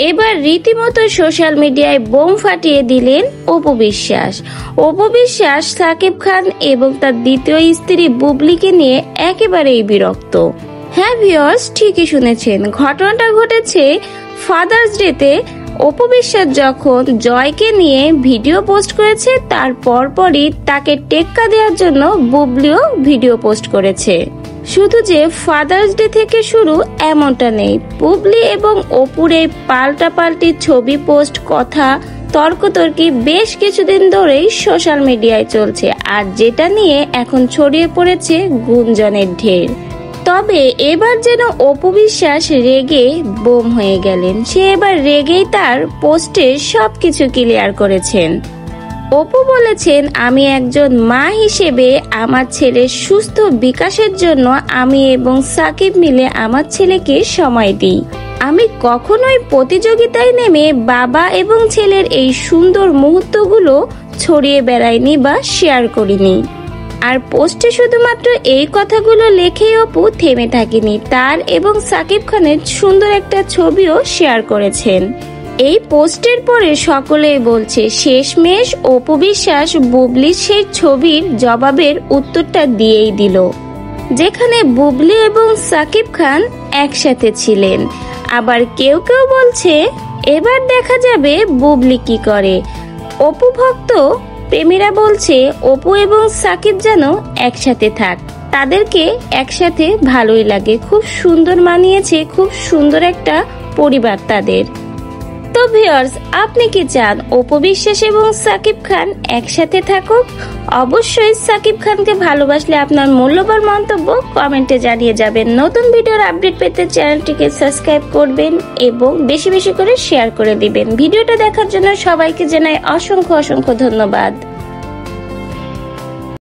এবার রীতিমতো সোশ্যাল মিডিয়ায় বোম ফাটিয়ে দিলেন অপু বিশ্বাস। অপু বিশ্বাস সাকিব খান এবং তার দ্বিতীয় স্ত্রী বুবলিকে নিয়ে একেবারেই বিরক্ত। হ্যাঁ ভিউয়ার্স, ঠিকই শুনেছেন, ঘটনাটা ঘটেছে ফাদার্স ডেতে। অপু বিশ্বাস যখন জয়কে নিয়ে ভিডিও পোস্ট করেছে তার পরপরই তাকে টেক্কা দেওয়ার জন্য বুবলিও ভিডিও পোস্ট করেছে। শুধু যে ফাদার্স ডে থেকে শুরু এমনটা নেই, বুবলি এবং অপুর এই পাল্টাপাল্টি ছবি পোস্ট, কথা, তর্কতর্কি বেশ কিছুদিন ধরেই সোশ্যাল মিডিয়ায় চলছে, আর যেটা নিয়ে এখন ছড়িয়ে পড়েছে গুঞ্জনের ঢের। তবে এবার যেন অপু বিশ্বাস রেগে বোম হয়ে গেলেন। সে এবার রেগেই তার পোস্টে সবকিছু ক্লিয়ার করেছেন। অপু বলেছেন, আমি একজন মা হিসেবে আমার ছেলের সুস্থ বিকাশের জন্য আমি এবং সাকিব মিলে আমার ছেলেকে সময় দিই। আমি কখনোই প্রতিযোগিতায় নেমে বাবা এবং ছেলের এই সুন্দর মুহূর্তগুলো ছড়িয়ে বেড়াইনি বা শেয়ার করিনি। আর পোস্টে শুধুমাত্র এই কথাগুলো লেখেই অপু থেমে থাকেনি, তার এবং সাকিব খানের সুন্দর একটা ছবিও শেয়ার করেছেন। এই পোস্টের পরে সকলেই বলছে শেষমেশ অপু বিশ্বাস বুবলির সেই ছবির জবাবের উত্তরটা দিয়েই দিল, যেখানে বুবলি এবং সাকিব খান একসাথে ছিলেন। আবার কেউ কেউ বলছে এবার দেখা যাবে বুবলি কি করে। অপু ভক্ত প্রেমীরা বলছে অপু এবং সাকিব যেন একসাথে থাক, তাদেরকে একসাথে ভালোই লাগে, খুব সুন্দর মানিয়েছে, খুব সুন্দর একটা পরিবার তাদের। তো ভিউয়ার্স, আপনি কি চান অপু বিশ্বাস এবং সাকিব খান একসাথে থাকুক? অবশ্যই সাকিব খানকে ভালোবাসলে আপনার মূল্যবান মন্তব্য কমেন্টে জানিয়ে যাবেন। নতুন ভিডিওর আপডেট পেতে চ্যানেলটিকে সাবস্ক্রাইব করবেন এবং বেশি বেশি করে শেয়ার করে দিবেন। ভিডিওটা দেখার জন্য সবাইকে জানাই অসংখ্য অসংখ্য ধন্যবাদ।